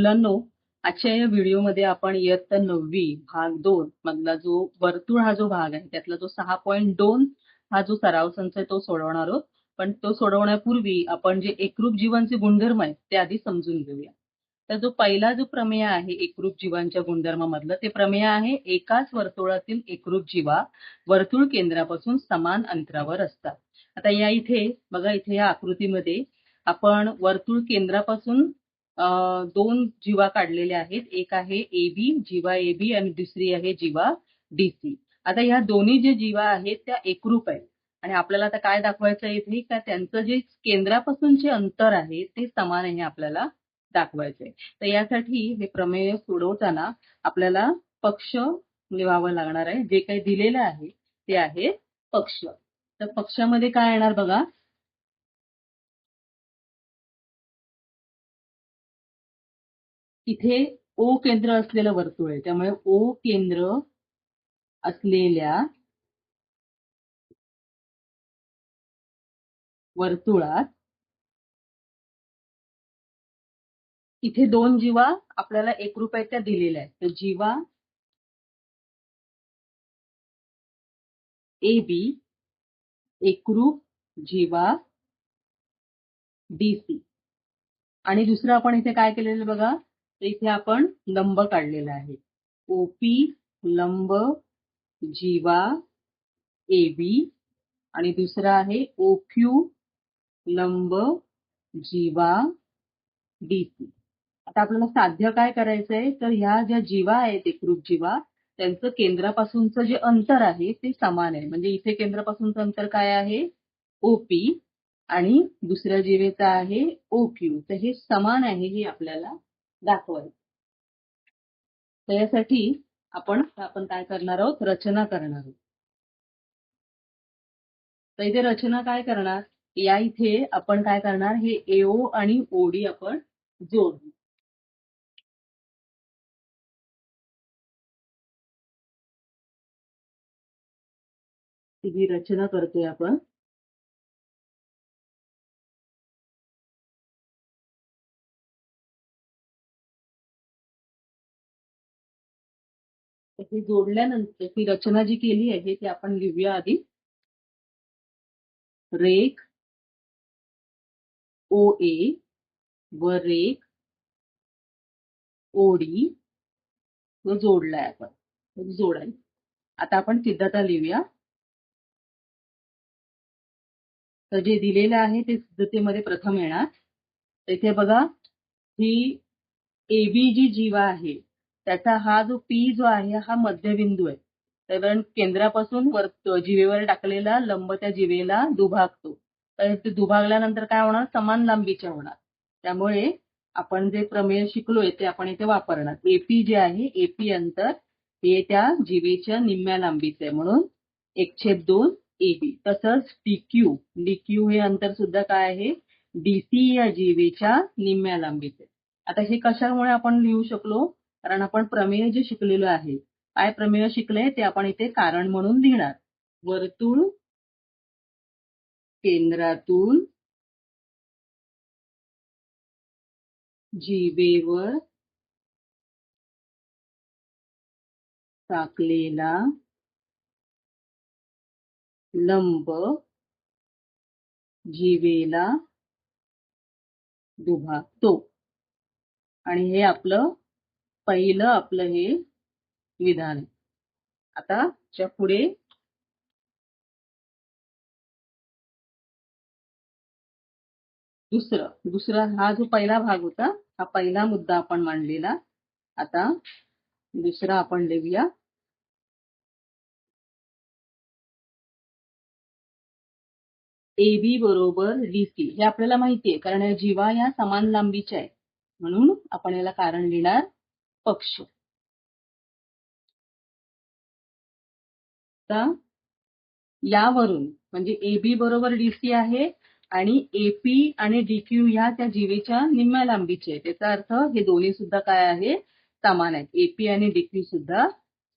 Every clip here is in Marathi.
मुलांनो, आजच्या या व्हिडिओमध्ये आपण इयत्ता 9वी भाग 2 मधला जो वर्तुळ हा जो भाग आहे त्यातला जो 6.2 हा जो सराव संच आहे तो सोडवणार आहोत. पण तो सोडवण्यापूर्वी आपण जे एकरूप जीवांचे गुणधर्म आहेत ते आधी समजून घेऊया. तर जो पहिला जो प्रमेय आहे एकरूप जीवांच्या गुणधर्मामधलं ते प्रमेय आहे एकाच वर्तुळातील एकरूप जीवा वर्तुळ केंद्रापासून समान अंतरावर असतात. आता या इथे बघा, इथे या आकृतीमध्ये आपण वर्तुळ केंद्रापासून दोन जीवा काढलेल्या आहेत. एक आहे AB, जीवा AB आणि दुसरी आहे जीवा DC. आता ह्या दोन्ही जे जीवा आहेत त्या एकरूप आहेत आणि आपल्याला आता काय दाखवायचं आहे इथे का त्यांचं जे केंद्रापासूनचे अंतर आहे ते समान आहे आपल्याला दाखवायचंय. तर यासाठी हे प्रमेय सोडवताना आपल्याला पक्ष लिहावं लागणार आहे. जे काही दिलेलं आहे ते आहे पक्ष. तर पक्षामध्ये काय येणार बघा, इथे O केंद्र असलेलं वर्तुळ आहे त्यामुळे O केंद्र असलेल्या वर्तुळात इथे दोन जीवा आपल्याला एकरूप आहेत त्या दिलेल्या आहेत. तर जीवा AB एकरूप जीवा DC. आणि दुसरं आपण इथे काय केलेलं बघा, तर इथे आपण लंब काढलेला आहे. OP लंब जीवा AB आणि दुसरा आहे OQ लंब जीवा DC. आता आपल्याला साध्य काय करायचंय, तर ह्या ज्या जीवा आहेत एकरूप जीवा त्यांचं केंद्रापासूनचं जे अंतर आहे ते समान आहे. म्हणजे इथे केंद्रापासूनचं अंतर काय आहे OP आणि दुसऱ्या जीवेचं आहे OQ. तर हे समान आहे हे आपल्याला दाखवायचं. तर यासाठी आपण आपण काय करणार आहोत, रचना करणार आहोत. तर इथे रचना काय करणार, या इथे आपण काय करणार, हे AO आणि OD आपण जोडू. ही रचना करतोय आपण. हे जोडल्यानंतर ही रचना जी केली आहे ती आपण लिहूया आधी. रेख OA व रेख OD व जोडलाय आपण, जोडायचं. आता आपण सिद्धता लिहूया. तर जे दिलेलं आहे ते सिद्धतेमध्ये प्रथम येणार. तर इथे बघा, ही AB जी जीवा आहे त्याचा हा जो P जो आहे हा मध्यबिंदू आहे. कारण केंद्रापासून जीवेवर टाकलेला लंब त्या जीवेला दुभागतो. तर ते दुभागल्यानंतर काय होणार, समान लांबीच्या होणार. त्यामुळे आपण जे प्रमेय शिकलोय ते आपण इथे वापरणार. AP जे आहे AP अंतर हे त्या जीवेच्या निम्म्या लांबीचे आहे म्हणून 1/2 AB. तसंच DQ हे अंतर सुद्धा काय आहे DC या जीवेच्या निम्म्या लांबीचे. आता हे कशामुळे आपण लिहू शकलो, कारण आपण प्रमेय जे शिकलेलो आहे, काय प्रमेय शिकले ते आपण इथे कारण म्हणून लिहिणार. वर्तुळ केंद्रातून जीवेवर टाकलेला लंब जीवेला दुभागतो. आणि हे आपलं हे विधान आहे. आता पुढे दुसरा हा जो पहिला भाग होता हा पहिला मुद्दा आपण मांडलेला. आता दुसरा आपण लिहूया. AB बरोबर DC हे आपल्याला माहितीये कारण या जीवा या समान लांबीच्या आहेत म्हणून आपण याला कारण लिहिणार पक्ष. आता यावरून म्हणजे AB बरोबर DC आहे आणि AP आणि DQ ह्या त्या जीवेच्या निम्म्या लांबीचे आहेत. त्याचा अर्थ हे दोन्ही सुद्धा काय आहे, समान आहेत. AP आणि DQ सुद्धा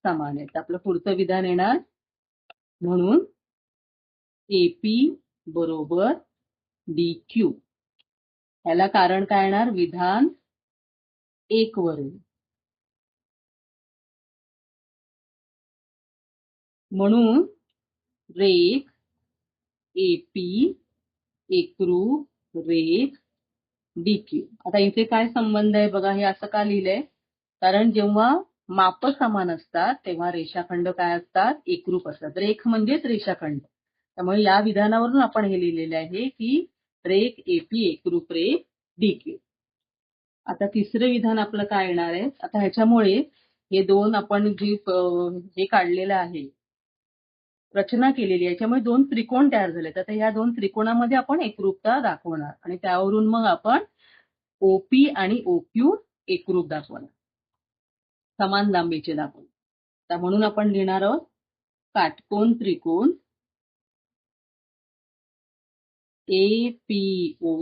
समान आहेत. आपलं पुढचं विधान येणार. म्हणून AP बरोबर DQ. ह्याला कारण काय येणार, विधान 1 वरून. म्हणून रेख AP एकरूप रेख DQ. आता इथे काय संबंध आहे बघा, हे असं का लिहिलंय? कारण जेव्हा माप समान असतात तेव्हा रेषाखंड काय असतात? एकरूप असतात. रेख म्हणजेच रेषाखंड. त्यामुळे या विधानावरून आपण हे लिहिलेले आहे की रेख AP एकरूप रेख DQ. आता तिसरे विधान आपलं काय येणार आहे? आता ह्याच्यामुळे हे दोन आपण जी हे काढलेलं आहे, रचना केलेली आहे, याच्यामुळे दोन त्रिकोण तयार झालेत. आता या दोन त्रिकोणामध्ये आपण एकरूपता दाखवणार आणि त्यावरून मग आपण OP आणि OQ एकरूप दाखवणार, समान लांबीचे दाखवणार. तर म्हणून आपण लिहिणार आहोत काटकोन त्रिकोण APO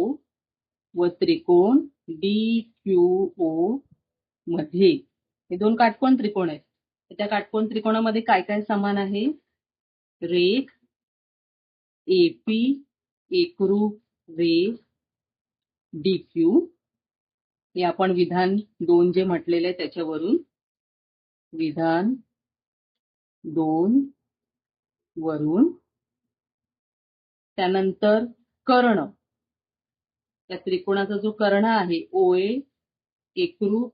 व त्रिकोण DQO मध्ये, हे दोन काटकोन त्रिकोण आहेत. त्या काटकोन त्रिकोणामध्ये काय काय समान आहे? रेख AP एकरूप रेख DQ. हे आपण विधान 2 जे म्हटलेले आहे त्याच्यावरून, विधान 2 वरून. त्यानंतर कर्ण, त्या त्रिकोणाचा जो कर्ण आहे OA एकरूप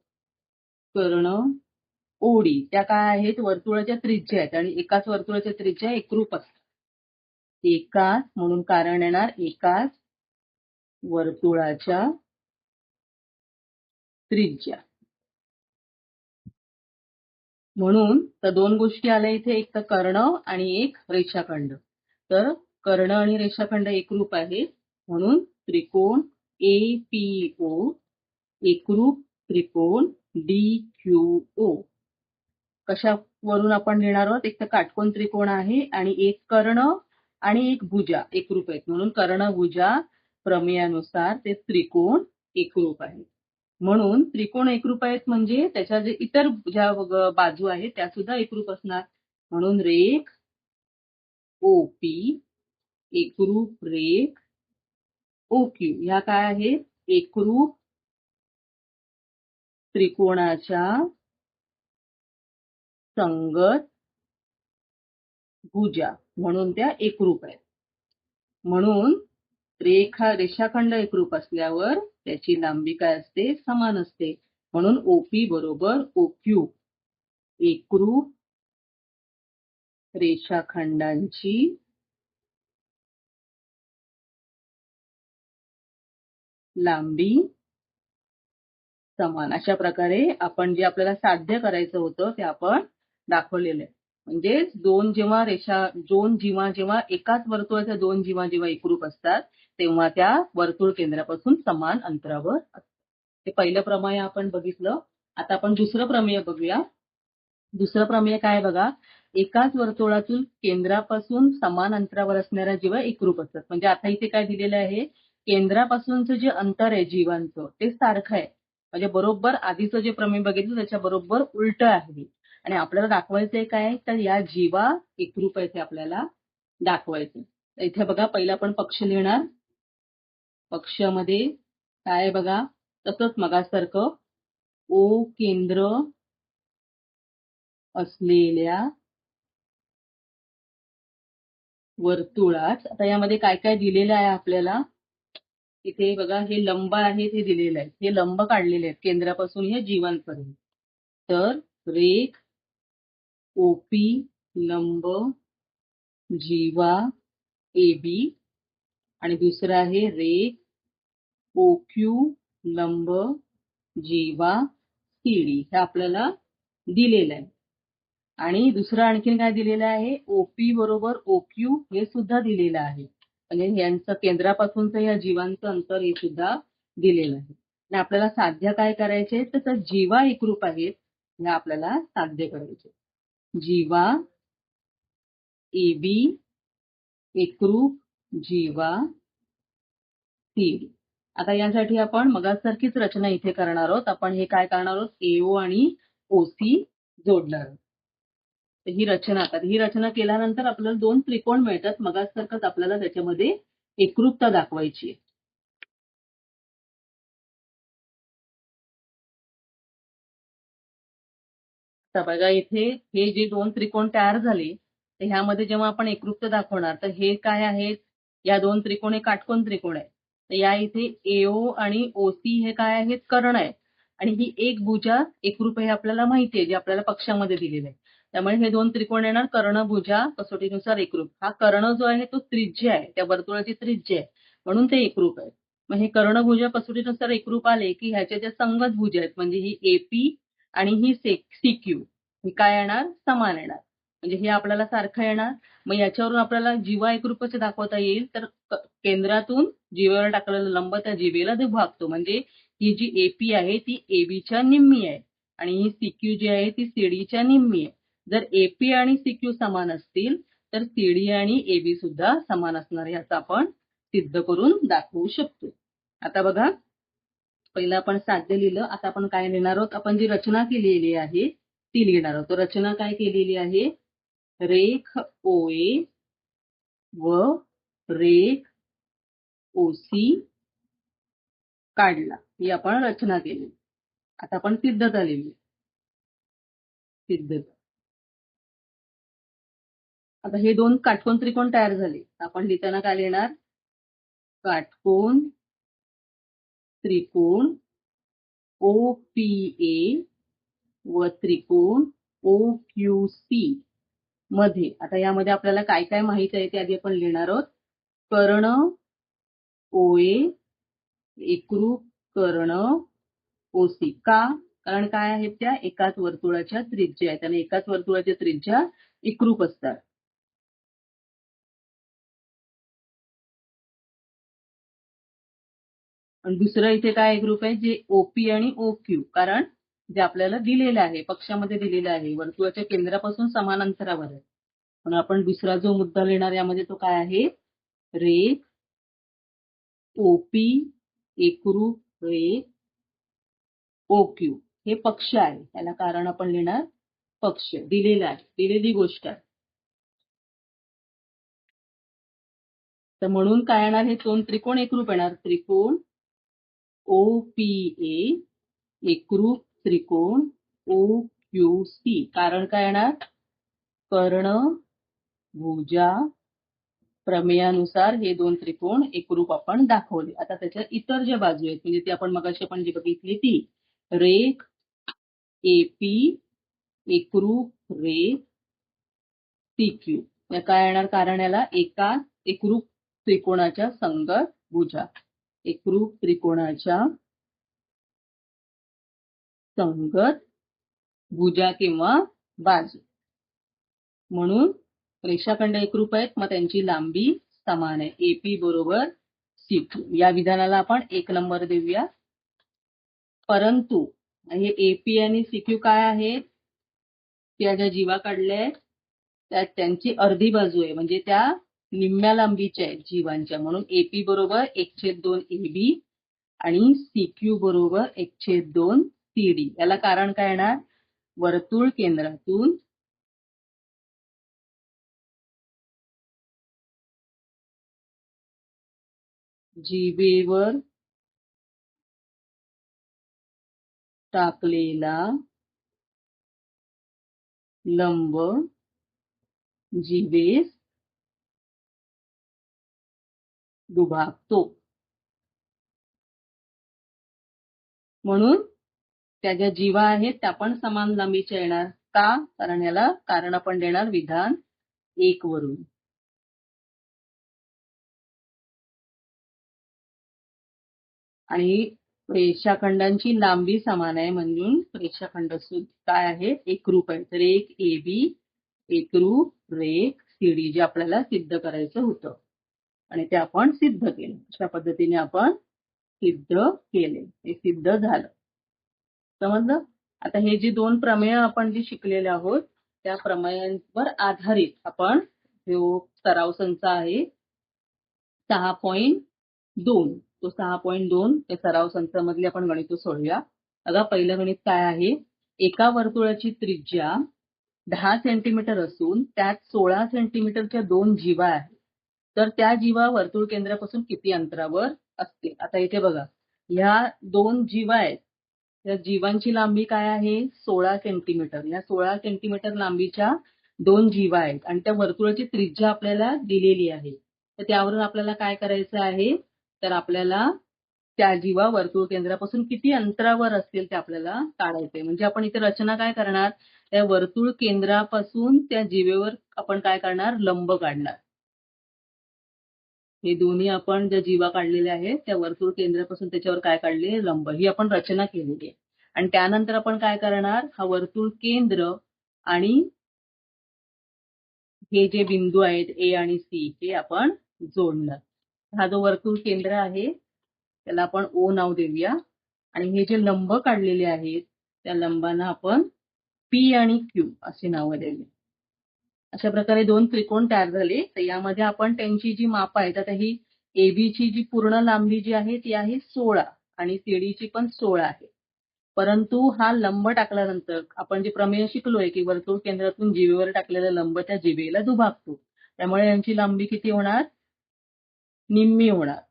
कर्ण OD, त्या काय आहेत? वर्तुळाच्या त्रिज्या आहेत आणि एकाच वर्तुळाच्या त्रिज्या एकरूप असतात. एकाच, म्हणून कारण येणार एकाच वर्तुळाच्या त्रिज्या. म्हणून तर दोन गोष्टी आल्या इथे, एक तर कर्ण आणि एक रेषाखंड. तर कर्ण आणि रेषाखंड एकरूप आहे, म्हणून त्रिकोण APO एकरूप त्रिकोण DQO. कशावरून आपण लिहिणार आहोत? एक तर काटकोन त्रिकोण आहे आणि एक कर्ण आणि एक भुजा एकरूप आहेत, म्हणून कर्ण भुजा प्रमेयानुसार ते त्रिकोण एकरूप आहे. म्हणून त्रिकोण एकरूप आहेत म्हणजे त्याच्या जे इतर ज्या बाजू आहेत त्या सुद्धा एकरूप असणार. म्हणून रेख OP एकरूप रेख OQ ह्या काय आहेत? एकरूप त्रिकोणाच्या संगत भुजा, म्हणून त्या एकरूप आहेत. म्हणून रेषाखंड एकरूप असल्यावर त्याची लांबी काय असते? समान असते. म्हणून OP बरोबर OQ एकरूप रेषाखंडांची लांबी समान. अशा प्रकारे आपण जे आपल्याला साध्य करायचं होतं ते आपण दाखवलेलं आहे. म्हणजे जेव्हा एकाच वर्तुळाच्या दोन जीवा जेव्हा एकरूप असतात तेव्हा त्या वर्तुळ केंद्रापासून समान अंतरावर असतात. ते पहिलं प्रमेय आपण बघितलं. आता आपण दुसरं प्रमेय बघूया. दुसरं प्रमेय काय बघा, एकाच वर्तुळातून केंद्रापासून समान अंतरावर असणाऱ्या जीवा एकरूप असतात. म्हणजे आता इथे काय दिलेलं आहे? केंद्रापासूनचं जे अंतर आहे जीवांचं ते सारखं आहे. म्हणजे बरोबर आधीचं जे प्रमेय बघितलं त्याच्या बरोबर उलट आहे. आणि आपल्याला दाखवायचंय काय? तर या जीवा एकरूप आहे ते आपल्याला दाखवायचं. इथे बघा, पहिला आपण पक्ष लिहिणार. पक्षामध्ये काय बघा, तसंच मगासारखं O केंद्र असलेल्या वर्तुळात. आता यामध्ये काय काय दिलेलं आहे आपल्याला? इथे बघा, हे लंब आहेत हे दिलेलं आहे. हे लंब काढलेले आहेत केंद्रापासून हे जीवांपर्यंत. तर रेख OP लंब जीवा AB आणि दुसरं आहे रेख OQ लंब जीवा CD. हे आपल्याला दिलेलं आहे. आणि दुसरं आणखीन काय दिलेलं आहे? OP बरोबर OQ हे सुद्धा दिलेलं आहे. म्हणजे यांचं केंद्रापासूनचं या जीवांचं अंतर हे सुद्धा दिलेलं आहे. आणि आपल्याला साध्य काय करायचे? तर जीवा एकरूप आहेत हे आपल्याला साध्य करायचे. जीवा AB एकरूप जीवा CD. आता यासाठी आपण मगासारखीच रचना इथे करणार आहोत. आपण हे काय करणार आहोत? AO आणि OC जोडणार आहोत. ही रचना. आता ही रचना केल्यानंतर आपल्याला दोन त्रिकोण मिळतात. मगासारखंच आपल्याला त्याच्यामध्ये एकरूपता दाखवायची आहे. तर बघा इथे हे जे दोन त्रिकोण तयार झाले तर ह्यामध्ये जेव्हा आपण एकरूपता दाखवणार तर हे काय आहेत, या दोन त्रिकोण हे काटकोन त्रिकोण आहे. तर या इथे एओ आणि ओसी हे काय आहेत, कर्ण आहे. आणि ही एक भुजा एकरूप हे आपल्याला माहिती आहे, जे आपल्याला पक्षामध्ये दिलेलं आहे. त्यामुळे हे दोन त्रिकोण येणार कर्ण भुजा कसोटीनुसार एकरूप. हा कर्ण जो आहे तो त्रिज्या आहे, त्या वर्तुळाची त्रिज्या आहे, म्हणून ते एकरूप आहे. मग हे कर्णभुजा कसोटीनुसार एकरूप आले की ह्याच्या ज्या संगत भुजा आहेत म्हणजे ही एपी आणि ही सीक्यू हे काय येणार, समान येणार. म्हणजे हे आपल्याला सारखं येणार. मग याच्यावरून आपल्याला जीवा एकरूप कसे दाखवता येईल, तर केंद्रातून जीवेवर टाकलेला लंब त्या जीवेला दुभागतो. म्हणजे ही जी एपी आहे ती एबीच्या निम्मी आहे आणि ही सीक्यू जी आहे ती सीडीच्या निम्मी आहे. जर एपी आणि सीक्यू समान असतील तर सीडी आणि एबी सुद्धा समान असणार, याचा आपण सिद्ध करून दाखवू शकतो. आता बघा, पहिलं आपण साध्य लिहिलं, आता आपण काय लिहिणार आहोत, आपण जी रचना केलेली आहे ती लिहिणार आहोत. रचना काय केलेली आहे, रेख ओए व रेख ओसी काढला, ही आपण रचना केली. आता आपण सिद्धता लिहिली. सिद्धता, आता हे दोन काटकोन त्रिकोण तयार झाले. आपण लिहिताना काय लिहिणार, काटकोन त्रिकोण ओपीए व त्रिकोण ओक्यूसी मध्ये. आता यामध्ये आपल्याला काय काय माहित आहे ते आधी आपण लिहिणार आहोत. कर्ण ओए एकरूप कर्ण ओसी. का, कारण काय आहेत, त्या एकाच वर्तुळाच्या त्रिज्या आहेत आणि एकाच वर्तुळाच्या त्रिज्या एकरूप असतात. आणि दुसरं इथे काय एकरूप आहे, जे ओपी आणि ओक्यू, कारण जे आपल्याला दिलेलं आहे, पक्षामध्ये दिलेलं आहे, वर्तुळाच्या केंद्रापासून समान अंतरावर आहे. म्हणून आपण दुसरा जो मुद्दा लिहिणार यामध्ये तो काय आहे, रेख ओपी एकरूप रेख ओक्यू. हे पक्ष आहे, याला कारण आपण लिहिणार पक्ष. दिलेला आहे, दिलेली गोष्ट आहे. तर म्हणून काय येणार, हे दोन त्रिकोण एकरूप येणार. त्रिकोण ओपीए एकरूप त्रिकोण ओक्यूसी. कारण काय येणार, कर्ण भुजा प्रमेयानुसार हे दोन त्रिकोण एकरूप आपण दाखवले. आता त्याच्या इतर ज्या बाजू आहेत म्हणजे ती आपण मगाशी आपण जी बघितली ती, रेख एपी एकरूप रेख सीक्यू. या काय येणार, कारण याला एका एकरूप त्रिकोणाच्या संगत भुजा, एकरूप त्रिकोणाच्या संगत भुजा किंवा बाजू. म्हणून रेषाखंड एकरूप आहेत, मग त्यांची लांबी समान आहे. एपी बरोबर सीक्यू. या विधानाला आपण 1 नंबर देऊया. परंतु हे एपी आणि सीक्यू काय आहेत, त्या ज्या जीवा काढल्या आहेत त्या त्यांची अर्धी बाजू आहे, म्हणजे त्या निम्म्या लांबीच्या आहेत जीवांच्या. म्हणून एपी बरोबर 1/2 एबी आणि सीक्यू बरोबर 1/2 सीडी. याला कारण काय येणार, वर्तुळ केंद्रातून जीवेवर टाकलेला लंब जीवेस दुभागतो. म्हणून त्या ज्या जीवा आहेत त्या पण समान लांबीच्या येणार. का, कारण याला कारण आपण देणार विधान 1 वरून. आणि रेषाखंडांची लांबी समान आहे म्हणून रेषाखंड सुद्धा काय आहे, एकरूप आहे. तर एक एबी एकरूप रेख सीडी जे आपल्याला सिद्ध करायचं होतं आणि ते आपण सिद्ध केलं. अशा पद्धतीने आपण सिद्ध केले, हे सिद्ध झालं. समजलं. आता हे जे दोन प्रमेय आपण जे शिकलेले आहोत त्या प्रमेयांवर आधारित आपण जो सराव संच आहे 6.2, तो 6.2 त्या सराव संचामधले आपण गणित सोडूया. बघा, पहिलं गणित काय आहे, एका वर्तुळाची त्रिज्या 10 सेंटीमीटर असून त्यात 16 सेंटीमीटरच्या 2 जीवा आहेत. तर त्या जीवा वर्तुळ केंद्रापासून किती अंतरावर असतील. आता इथे बघा, ह्या 2 जीवा आहेत या जीवांची लांबी काय आहे 16 सेंटीमीटर. या 16 सेंटीमीटर लांबीच्या 2 जीवा आहेत आणि त्या वर्तुळाची त्रिज्या आपल्याला दिलेली आहे. तर त्यावरून आपल्याला काय करायचं आहे, तर आपल्याला त्या जीवा वर्तुळ केंद्रापासून किती अंतरावर असतील ते आपल्याला काढायचे. म्हणजे आपण इथे रचना काय करणार, त्या वर्तुळ केंद्रापासून त्या जीवेवर आपण काय करणार, लंब काढणार. हे दोन्ही आपण ज्या जीवा काढलेल्या आहेत त्या वर्तुळ केंद्रापासून त्याच्यावर काय काढले, लंब. ही आपण रचना केलेली आहे. आणि त्यानंतर आपण काय करणार, हा वर्तुळ केंद्र आणि हे जे बिंदू आहेत ए आणि सी हे आपण जोडणार. हा जो वर्तुळ केंद्र आहे त्याला आपण ओ नाव देऊया आणि हे जे लंब काढलेले आहेत त्या लंबांना आपण पी आणि क्यू अशी नावं देऊया. अशा प्रकारे 2 त्रिकोण तयार झाले. तर यामध्ये आपण त्यांची जी माप आहेत, आता ही एबीची जी पूर्ण लांबी जी आहे ती आहे 16 आणि सीडीची पण 16 आहे. परंतु हा लंब टाकल्यानंतर आपण जे प्रमेय शिकलोय की वर्तुळ केंद्रातून जीवेवर टाकलेला लंब त्या जीवेला दुभागतो. त्यामुळे यांची लांबी किती होणार, निम्मी होणार.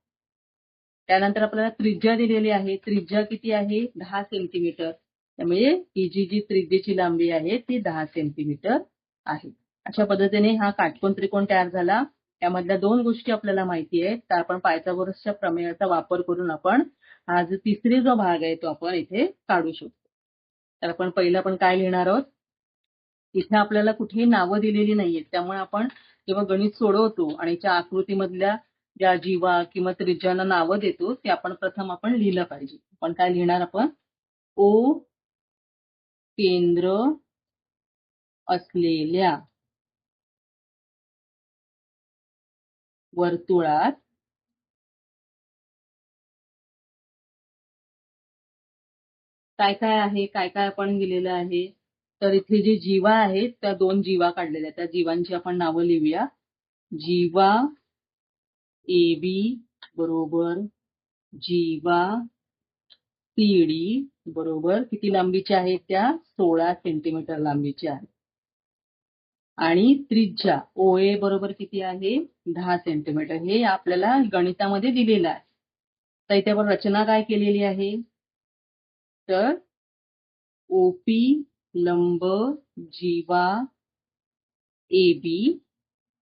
त्यानंतर आपल्याला त्रिज्या दिलेली आहे. त्रिज्या किती आहे 10 सेंटीमीटर. त्यामुळे ही जी त्रिज्येची लांबी आहे ती 10 सेंटीमीटर आहे. अशा पद्धतीने हा काटकोन त्रिकोण तयार झाला. त्यामधल्या 2 गोष्टी आपल्याला माहिती आहेत. तर आपण पायथागोरसच्या प्रमेयाचा वापर करून आपण हा जो तिसरी जो भाग आहे तो आपण इथे काढू शकतो. तर आपण पहिलं आपण काय लिहिणार आहोत, इथे आपल्याला कुठेही नावं दिलेली नाहीयेत. त्यामुळे आपण जेव्हा गणित सोडवतो आणि त्या आकृतीमधल्या ज्या जीवा किंवा त्रिज्यांना नावं देतो ते आपण प्रथम आपण लिहिलं पाहिजे. आपण काय लिहिणार, आपण ओ केंद्र असलेल्या वर्तुळात काय काय आहे, काय काय आपण लिहिलेलं आहे. तर इथे जे जीवा आहेत त्या 2 जीवा काढलेल्या, त्या जीवांची आपण नावं लिहूया. जीवा एबी बरोबर जीवा सीडी बरोबर किती लांबीच्या आहेत, त्या 16 सेंटीमीटर लांबीच्या आहेत. आणि त्रिज्या ओए बरोबर किती आहे 10 सेंटीमीटर. हे आपल्याला गणितामध्ये दिलेलं आहे. तर इथे आपण रचना काय केलेली आहे, तर ओपी लंब जीवा एबी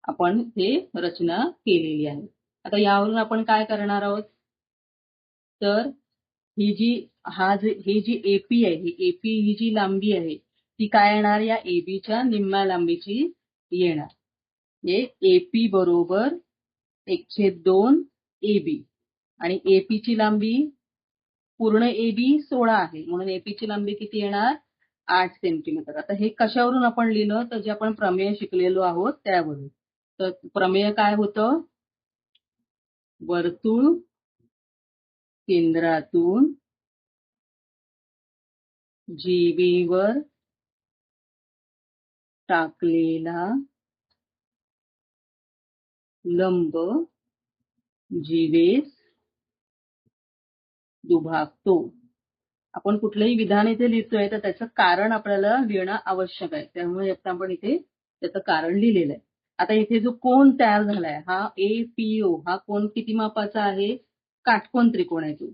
आपण हे रचना केलेली आहे. आता यावरून आपण काय करणार आहोत, तर ही जी ही जी एपी आहे, ही एपी ही जी लांबी आहे ती काय येणार, या एबीच्या निम्म्या लांबीची येणार. हे एपी बरोबर 1/2 एबी आणि एपी ची लांबी पूर्ण एबी 16 आहे म्हणून एपी ची लांबी किती येणार 8 सेंटीमीटर. आता हे कशावरून आपण लिहिलं, तर जे आपण प्रमेय शिकलेलो आहोत त्यावरून. तर प्रमेय काय होतं, वर्तुळ केंद्रातून जीवेवर टाकलेला लंब जीवेस दुभागतो. आपण कुठलंही विधान इथे लिहितोय तर त्याचं कारण आपल्याला लिहिणं आवश्यक आहे. त्यामुळे आता आपण इथे त्याचं कारण लिहिलेलं आहे. आता इथे जो कोन तयार झालाय हा एपीओ, हा कोन किती मापाचा आहे, काटकोन त्रिकोण आहे तो.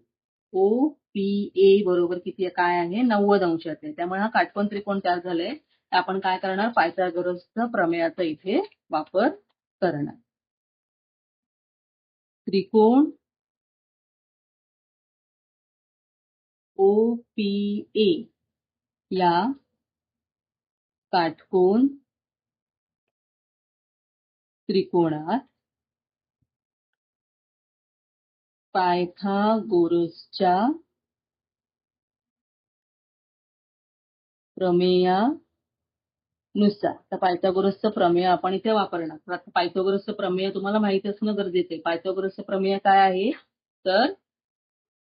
ओ पी ए बरोबर किती काय आहे 90 अंशाचा आहे. त्यामुळे हा काटकोन त्रिकोण तयार झालाय. आपण काय करणार, पायथागोरसच्या प्रमेयाचा इथे वापर करणार. त्रिकोण OPA या काटकोन त्रिकोणात पायथागोरसच्या प्रमेयानुसार, तर पायथागोरसचं प्रमेय आपण इथे वापरणार. पायथागोरसचं प्रमेय तुम्हाला माहिती असणं गरजेचं आहे. पायथागोरसचं प्रमेय काय आहे, तर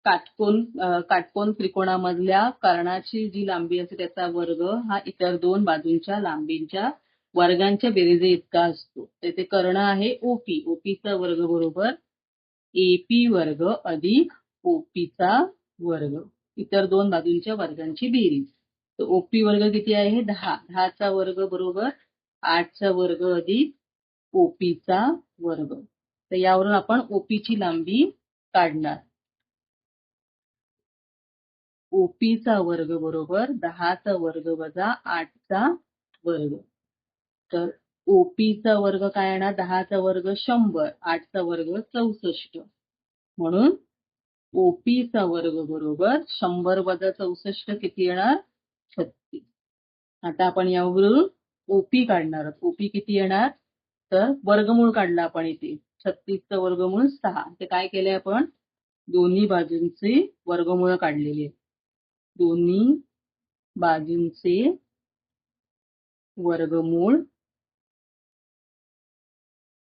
काटकोन त्रिकोणामधल्या कर्णाची जी लांबी असते त्याचा वर्ग हा इतर 2 बाजूंच्या लांबींच्या वर्गांच्या बेरीजे इतका असतो. त्याचे कर्ण आहे ओपी. ओपीचा वर्ग बरोबर एपी वर्ग अधिक ओपीचा वर्ग, इतर 2 बाजूंच्या वर्गांची बेरीज. तर ओपी वर्ग किती आहे 10. 10 चा वर्ग बरोबर 8 चा वर्ग अधिक ओपीचा वर्ग. तर यावरून आपण ओपीची लांबी काढणार. ओपीचा वर्ग बरोबर 10चा वर्ग वजा 8चा वर्ग. तर ओपीचा वर्ग काय येणार? 10चा वर्ग 100, 8चा वर्ग 64. म्हणून ओपीचा वर्ग बरोबर 100 वजा 64 किती येणार? 36. आता आपण यावरून ओपी काढणार आहोत. ओपी किती येणार? तर वर्गमूळ काढलं आपण इथे. 36चं वर्गमूळ 6. ते काय केले आपण? दोन्ही बाजूंचे वर्गमूळ काढलेले. दोन्ही बाजूंचे वर्गमूळ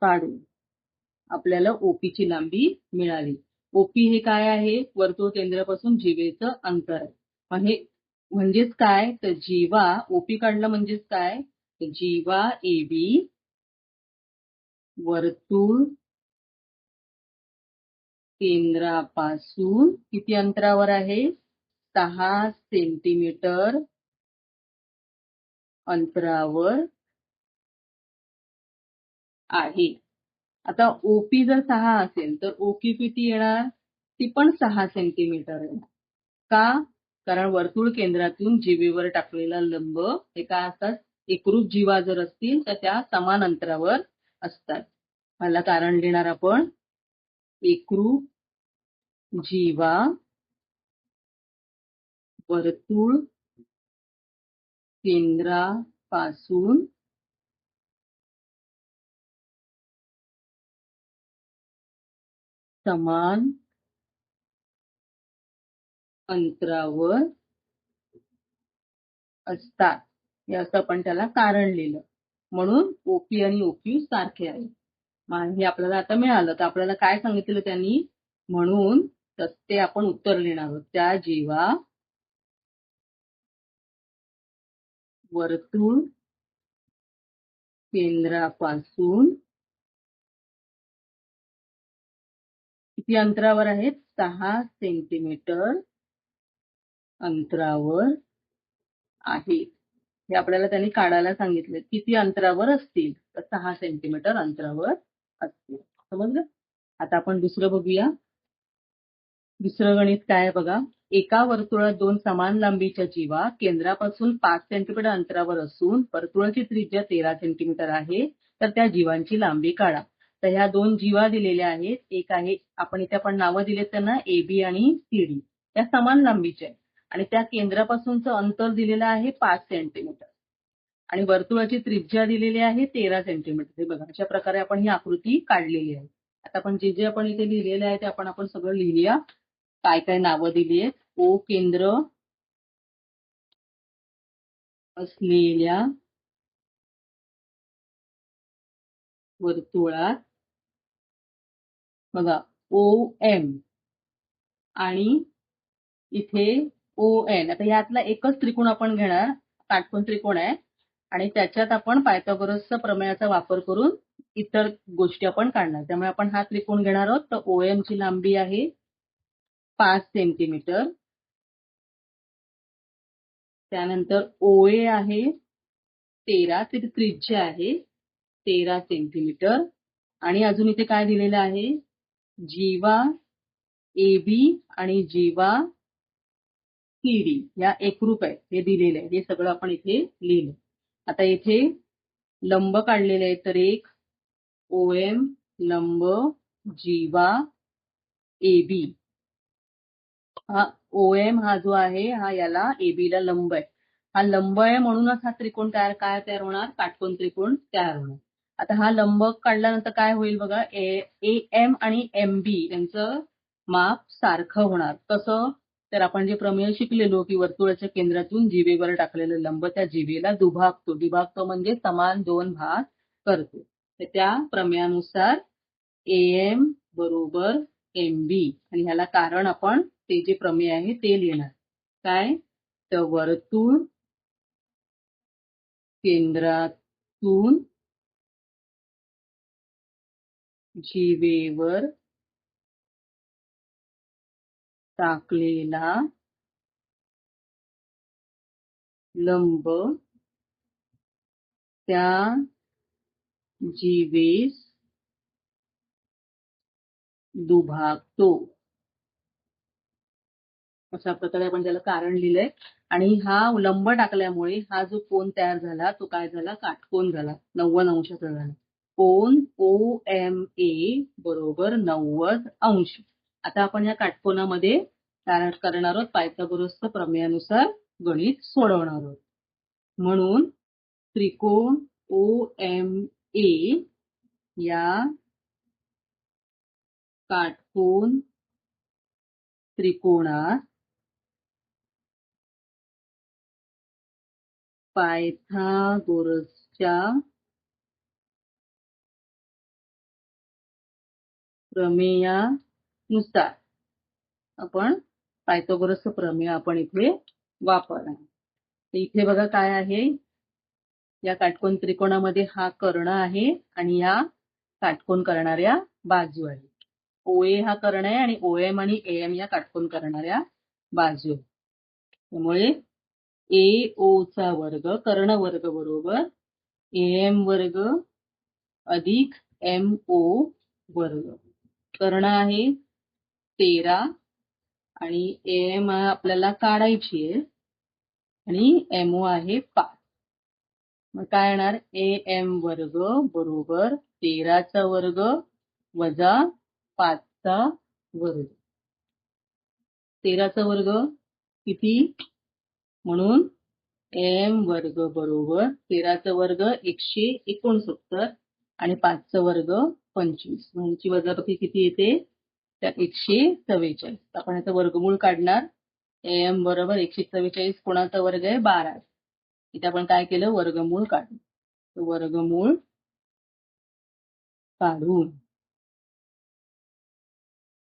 काढून आपल्याला ओपीची लांबी मिळाली. ओपी हे काय आहे? वर्तुळ केंद्रापासून जीवेचं अंतर आहे. मग हे म्हणजेच काय? तर जीवा ओपी काढलं म्हणजेच काय? तर जीवा एबी वर्तुळ केंद्रापासून किती अंतरावर आहे? 6 सेंटीमीटर अंतरावर आहे. आता ओपी जर 6 असेल तर ओक्यू किती येणार? ती पण 6 सेंटीमीटर येणार. का? कारण वर्तुळ केंद्रातून जीवेवर टाकलेला लंब हे काय असतात? एकरूप जीवा जर असतील तर त्या समान अंतरावर असतात. मला कारण लिहिणार आपण. एकरूप जीवा वर्तुळ केंद्रापासून समान अंतरावर असतात. हे असं आपण त्याला कारण लिहिलं. म्हणून ओपी आणि ओक्यू सारखे आहे. हे आपल्याला आता मिळालं. तर आपल्याला काय सांगितलं त्यांनी? म्हणून तर ते आपण उत्तर लिहिणार आहोत. त्या जीवा वर्तुळ केंद्रापासून किती अंतरावर आहेत? 6 सेंटीमीटर अंतरावर आहेत. हे आपल्याला त्यांनी काढायला सांगितलं. किती अंतरावर असतील? तर 6 सेंटीमीटर अंतरावर असतील. समजलं? आता आपण दुसरं बघूया. दुसरं गणित काय आहे बघा. एका वर्तुळात 2 समान लांबीच्या जीवा केंद्रापासून 5 सेंटीमीटर अंतरावर असून वर्तुळाची त्रिज्या 13 सेंटीमीटर आहे. तर त्या जीवांची लांबी काढा. तर ह्या 2 जीवा दिलेल्या आहेत. एक आहे, आपण इथे आपण नावं दिलेत त्यांना एबी आणि सीडी. त्या समान लांबीच्या आहेत. आणि त्या केंद्रापासूनचं अंतर दिलेलं आहे 5 सेंटीमीटर. आणि वर्तुळाची त्रिज्या दिलेली आहे 13 सेंटीमीटर. हे बघा, अशा प्रकारे आपण ही आकृती काढलेली आहे. आता आपण जे आपण इथे लिहिलेलं आहे ते आपण सगळं लिहूया. काय काय नावं दिली आहेत? ओ केंद्र असलेल्या वर्तुळात बघा ओ एम आणि इथे ओ एन. आता यातला एकच त्रिकोण आपण घेणार. काटकोन त्रिकोण आहे आणि त्याच्यात आपण पायथागोरसचा प्रमेयाचा वापर करून इतर गोष्टी आपण काढणार. त्यामुळे आपण हा त्रिकोण घेणार आहोत. तर ओ एम ची लांबी आहे 5 सेंटीमीटर. त्यानंतर ओए आहे 13, ती त्रिज्या आहे 13 सेंटीमीटर. आणि अजून इथे काय दिलेलं आहे? जीवा एबी आणि जीवा सीडी या एकरूप आहे हे दिलेलं आहे. हे सगळं आपण इथे लिहिलं. आता इथे लंब काढलेले आहे. तर एक ओएम लंब जीवा एबी. हा ओएम हा जो आहे हा याला एबी ला लंब आहे. हा लंब आहे म्हणूनच हा त्रिकोण काय तयार होणार? काटकोन त्रिकोण तयार होणार. आता हा लंब काढल्यानंतर काय होईल बघा. ए एम आणि एम बी यांचं माप सारखं होणार. कसं? तर आपण जे प्रमेय शिकलेलो की वर्तुळाच्या केंद्रातून जीवेवर टाकलेलं लंब त्या जीवेला दुभागतो. दुभागतो म्हणजे समान 2 भाग करतो. तर त्या प्रमेयानुसार एम बरोबर एमबी आणि ह्याला कारण आपण ते जे प्रमेय आहे ते लिहिणार. काय? तर वर्तुळ केंद्रातून जीवेवर टाकलेला लंब त्या जीवेस दुभागतो. अशा प्रकारे आपण त्याला कारण लिहिलंय आणि हा लंब टाकल्यामुळे हा जो कोन तयार झाला तो काय झाला, काटकोन झाला, 90 अंशाचा झाला. कोन OMA बरोबर 90 अंश. आता आपण या काटकोनामध्ये करणार आहोत पायथागोरसच्या प्रमेयानुसार गणित सोडवणार आहोत. म्हणून त्रिकोण OMA या काटकोन त्रिकोणात पायथागोरसच्या प्रमेयानुसार आपण पायथागोरसचं प्रमेय आपण इथे वापरणार. तर इथे बघा काय आहे, या काटकोन त्रिकोणामध्ये हा कर्ण आहे आणि या काटकोन करणाऱ्या बाजू आहे. OA हा कर्ण आहे आणि OM आणि AM या काटकोन करणाऱ्या बाजू. त्यामुळे AO चा वर्ग कर्ण वर्ग बरोबर AM वर्ग अधिक MO वर्ग. कर्ण आहे 13 आणि AM आपल्याला काढायची आहे आणि MO आहे 5. मग काय येणार, AM वर्ग बरोबर 13चा वर्ग वजा 5चा वर्ग. 13चा वर्ग किती, म्हणून AM वर्ग बरोबर 13चा वर्ग 169 आणि 5चा वर्ग 25. म्हणजे वजाबाकी किती येते, त्या 144. आपण याचं वर्गमूळ काढणार. AM बरोबर 144 कोणाचा वर्ग आहे, 12. इथे आपण काय केलं, वर्गमूळ काढलं. वर्गमूळ काढून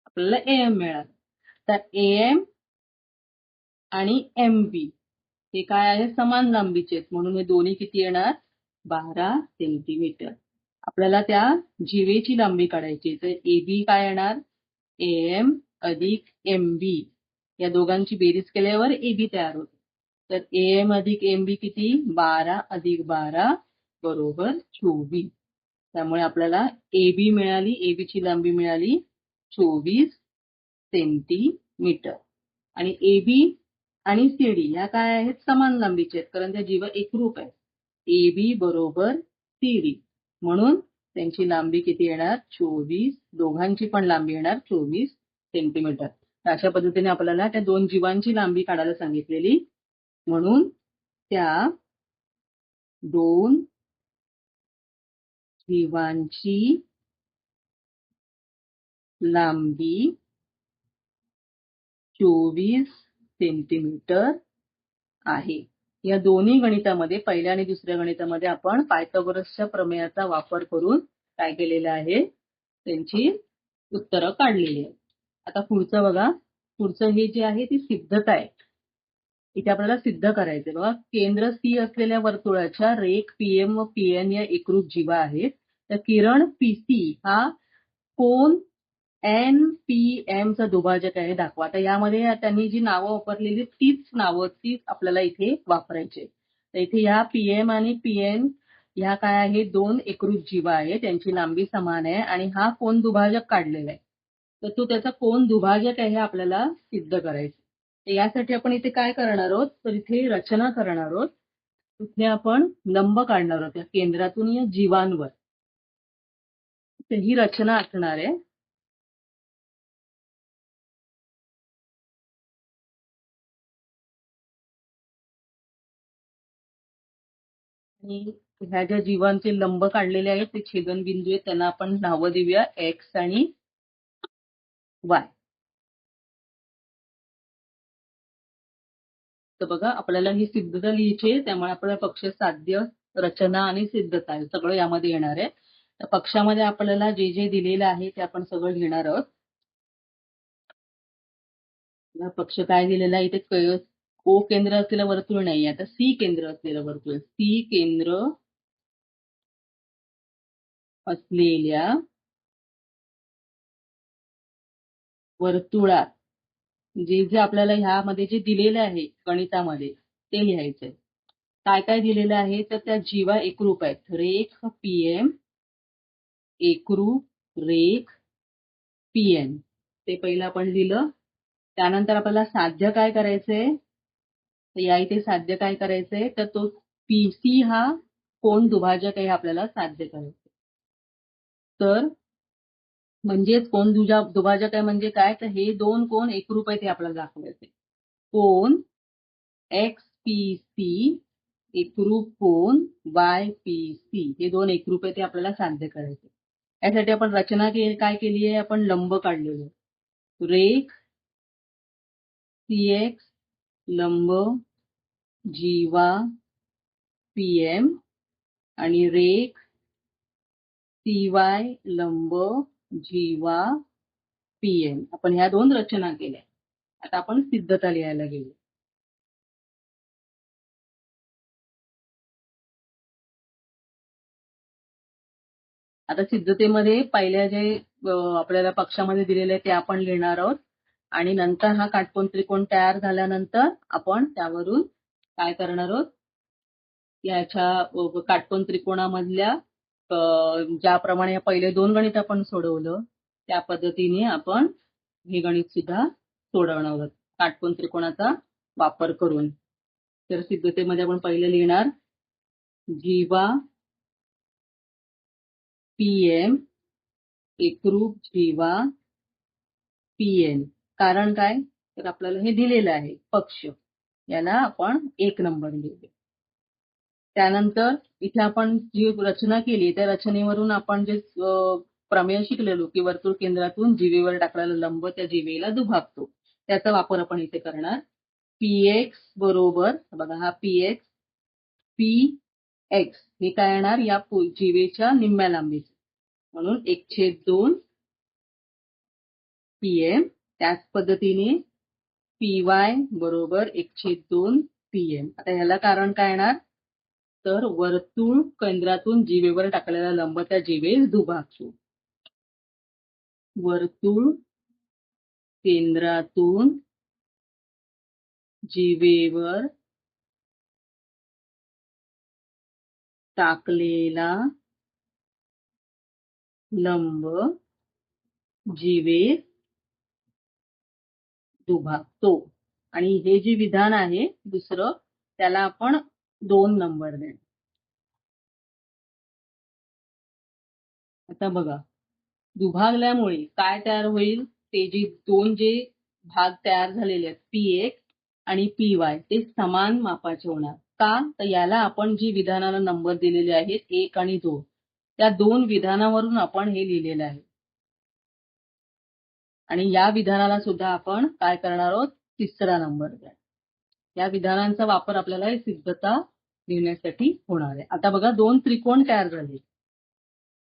आपल्याला AM मिळालं. तर AM आणि MB हे काय आहे, समान लांबीचे आहेत, म्हणून हे दोन्ही किती येणार, 12 सेंटीमीटर. आपल्याला त्या जीवेची लांबी काढायची. तर AB काय येणार, AM अधिक MB या दोघांची बेरीज केल्यावर AB तयार होते. तर AM अधिक MB किती, 12 अधिक 12 बरोबर 24. त्यामुळे आपल्याला AB मिळाली, AB ची लांबी मिळाली 24 सेंटीमीटर. आणि AB आणि CD ह्या काय आहेत, समान लांबीचे आहेत, कारण त्या जीव एकरूप आहेत. AB बरोबर CD म्हणून त्यांची लांबी किती येणार, 24. दोघांची पण लांबी येणार 24 सेंटीमीटर. अशा पद्धतीने आपल्याला त्या दोन जीवांची लांबी काढायला सांगितलेली, म्हणून त्या दोन जीवांची लांबी 24 सेंटीमीटर आहे. या दोन्ही गणितामध्ये, पहिल्या आणि दुसऱ्या गणितामध्ये आपण पायथागोरसच्या प्रमेयाचा वापर करून काय केलेलं आहे, त्यांची उत्तरं काढलेली आहेत. आता पुढचं बघा, पुढचं हे जे आहे ती सिद्धता आहे. इथे आपल्याला सिद्ध करायचंय. बघा, केंद्र C असलेल्या वर्तुळाच्या रेख PM व PN या एकरूप जीवा आहेत. तर किरण PC हा कोन NPM चा दुभाजक आहे दाखवा. आता यामध्ये त्यांनी जी नावं वापरलेली तीच आपल्याला इथे वापरायची. तर इथे ह्या PM आणि PN ह्या काय आहे, दोन एकरूप जीवा आहे, त्यांची लांबी समान आहे आणि हा कोन दुभाजक काढलेला आहे. तर तो त्याचा कोन दुभाजक आहे हे आपल्याला सिद्ध करायचं. तर यासाठी आपण इथे काय करणार आहोत, तर इथे रचना करणार आहोत. इथे आपण लंब काढणार आहोत या केंद्रातून या जीवांवर. तर ही रचना असणार आहे. आणि ह्या ज्या जीवांचे लंब काढलेले आहेत ते छेदनबिंदू आहेत, त्यांना आपण नावं देऊया X आणि Y. तर बघा, आपल्याला ही सिद्धता लिहायची आहे, त्यामुळे आपल्याला पक्ष, साध्य, रचना आणि सिद्धता सगळं यामध्ये येणार आहे. तर पक्षामध्ये आपल्याला जे जे दिलेलं आहे ते आपण सगळं घेणार आहोत. पक्ष काय दिलेला आहे इथे, O केंद्र असलेलं वर्तुळ नाही, आता C केंद्र असलेलं वर्तुळ. C केंद्र असलेल्या वर्तुळात जे जे आपल्याला ह्यामध्ये जे दिलेलं आहे गणितामध्ये ते लिहायचंय. काय काय दिलेलं आहे, तर त्या जीवा एकरूप आहेत. रेख PM एकरूप रेख PN ते पहिलं आपण लिहिलं. त्यानंतर आपल्याला साध्य काय करायचंय, तर या इथे साध्य काय करायचंय, तर तो पीसी हा कोण दुभाजक आहे आपल्याला साध्य करायचं. तर म्हणजेच कोण दुभाजक आहे म्हणजे काय, तर हे दोन कोण एकरूप आहेत हे आपल्याला दाखवायचे. कोण XPC एकरूप कोण YPC, हे दोन एकरूप आहे ते आपल्याला साध्य करायचे. यासाठी आपण रचना काय केली आहे, आपण लंब काढलेलो. रेख CX लंब जीवा PM आणि रेख CY लंब जीवा PM. आपण ह्या दोन रचना केल्या. आता आपण सिद्धता लिहायला गेलो. आता सिद्धतेमध्ये पहिल्या जे आपल्याला पक्षामध्ये दिलेले आहे ते आपण लिहिणार आहोत आणि नंतर हा काटकोन त्रिकोण तयार झाल्यानंतर आपण त्यावरून काय करणार आहोत, याच्या काटकोन त्रिकोणामधल्या ज्याप्रमाणे पहिले दोन गणित आपण सोडवलं त्या पद्धतीने आपण हे गणित सुद्धा सोडवणार आहोत काटकोन त्रिकोणाचा वापर करून. तर सिद्धतेमध्ये आपण पहिले लिहिणार जीवा PM एकरूप जीवा PN. कारण काय, तर आपल्याला हे दिलेलं आहे पक्ष, याला आपण 1 नंबर लिहिले. त्यानंतर इथे आपण जी रचना केली त्या रचनेवरून आपण जे प्रमेय शिकलेलो की वर्तुळ केंद्रातून जीवेवर टाकलेला लंब त्या जीवेला दुभागतो, त्याचा वापर आपण इथे करणार. PX बरोबर, बघा हा PX, PX हे काय येणार, या जीवेच्या निम्म्या लांबीचे, म्हणून 1/2 PM. त्याच पद्धतीने PY बरोबर 1/2 PM. आता ह्याला कारण काय येणार, तर वर्तुळ केंद्रातून जीवेवर टाकलेला लंब त्या जीवेस दुभागतो. वर्तुळ केंद्रातून जीवेवर टाकलेला लंब जीवेस दुभागतो. आणि हे जे विधान आहे दुसरं, त्याला आपण 2 नंबर देणार. आता बघा, दुभागल्यामुळे काय तयार होईल, ते जे भाग तयार झालेले आहेत PX आणि PY ते समान मापाचे होणार. का, तर याला आपण जी विधानाला नंबर दिलेले आहेत 1 आणि 2, त्या दोन विधानावरून आपण हे लिहिलेलं आहे. आणि या विधानाला सुद्धा आपण काय करणार आहोत, 3रा नंबर द्या. या विधानांचा वापर आपल्याला सिद्धता लिहिण्यासाठी होणार आहे. आता बघा, 2 त्रिकोण तयार झाले.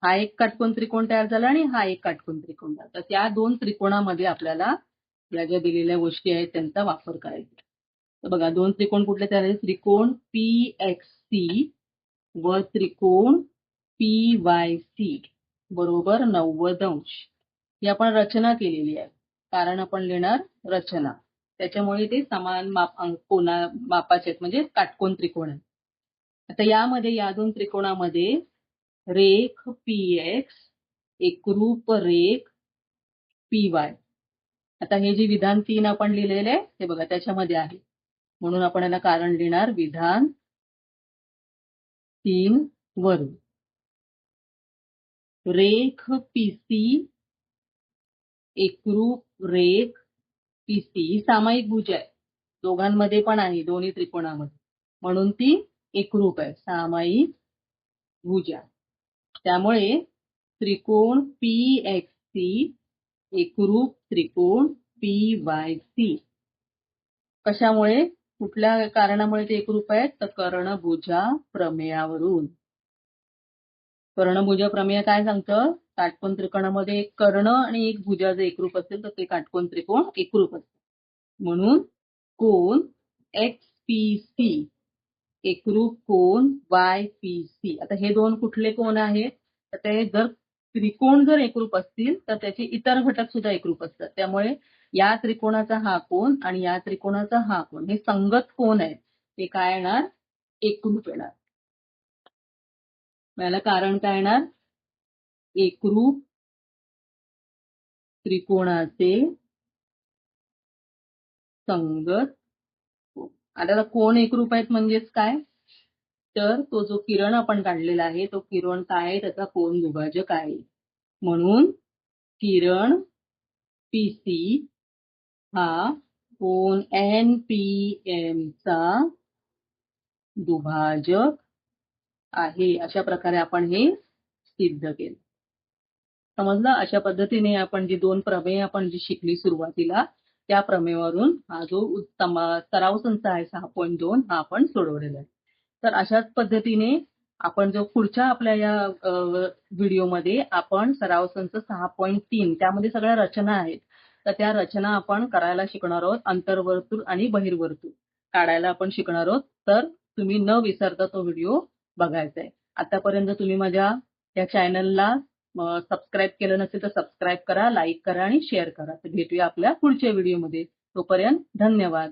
हा एक काटकोन त्रिकोण तयार झाला आणि हा एक काटकोन त्रिकोण झाला. तर त्या 2 त्रिकोणामध्ये आपल्याला या ज्या दिलेल्या गोष्टी आहेत त्यांचा वापर करायचा. तर बघा, 2 त्रिकोण कुठले तयार झाले, त्रिकोण PXC व त्रिकोण PYC बरोबर 90 अंश. ही आपण रचना केलेली आहे, कारण आपण लिहिणार रचना, त्याच्यामुळे ते समान मापाचे आहेत, म्हणजे काटकोन त्रिकोण आहे. आता यामध्ये या 2 त्रिकोणामध्ये रेख PX एकरूप रेख PY. आता हे जे विधान 3 आपण लिहिलेले आहे ते बघा त्याच्यामध्ये आहे, म्हणून आपण याला कारण लिहिणार विधान 3 वरून. रेख PC एकरूप रेख PC ही सामायिक भुज आहे, दोघांमध्ये पण आहे, दोन्ही त्रिकोणामध्ये, म्हणून ती एकरूप आहे, सामायिक भुजा. त्यामुळे त्रिकोण PXC एकरूप त्रिकोण PYC. कशामुळे, कुठल्या कारणामुळे ते एकरूप आहेत, तर कर्णभुजा प्रमेयावरून. कर्णभुजा प्रमेय काय सांगतं, काटकोन त्रिकोणामध्ये एक कर्ण आणि एक भुजा जर एकरूप असेल तर ते काटकोन त्रिकोण एकरूप असते. म्हणून कोण XPC एकरूप कोण YPC. आता हे दोन कुठले कोण आहेत, तर ते जर त्रिकोण जर एकरूप असतील तर त्याचे इतर घटक सुद्धा एकरूप असतात. त्यामुळे या त्रिकोणाचा हा कोण आणि या त्रिकोणाचा हा कोण हे संगत कोण आहे, ते काय येणार, एकरूप येणार. याला कारण काय येणार, एकरूप त्रिकोणाचे संगत कोन. आता कोण एकरूप आहेत म्हणजेच काय, तर तो जो किरण आपण काढलेला आहे तो किरण काय आहे, त्याचा कोन दुभाजक आहे. म्हणून किरण पीसी हा कोन NPM चा दुभाजक आहे. अशा प्रकारे आपण हे सिद्ध केलं. समजलं. अशा पद्धतीने आपण जी 2 प्रमेय आपण जी शिकली सुरुवातीला, त्या प्रमेयावरून हा जो सराव संच आहे 6.2 हा आपण सोडवलेला आहे. तर अशाच पद्धतीने आपण जो पुढच्या आपल्या या व्हिडिओमध्ये आपण सराव संच 6.3 त्यामध्ये सगळ्या रचना आहेत. तर त्या रचना आपण करायला शिकणार आहोत. अंतर्वर्तुळ आणि बहिर्वर्तुळ काढायला आपण शिकणार आहोत. तर तुम्ही न विसरता तो व्हिडिओ बघायचा आहे. आतापर्यंत तुम्ही माझ्या या चॅनलला सबस्क्राईब केलं नसेल तर सबस्क्राईब करा, लाईक करा आणि शेअर करा. तर भेटूया आपल्या पुढच्या व्हिडिओमध्ये. तोपर्यंत धन्यवाद.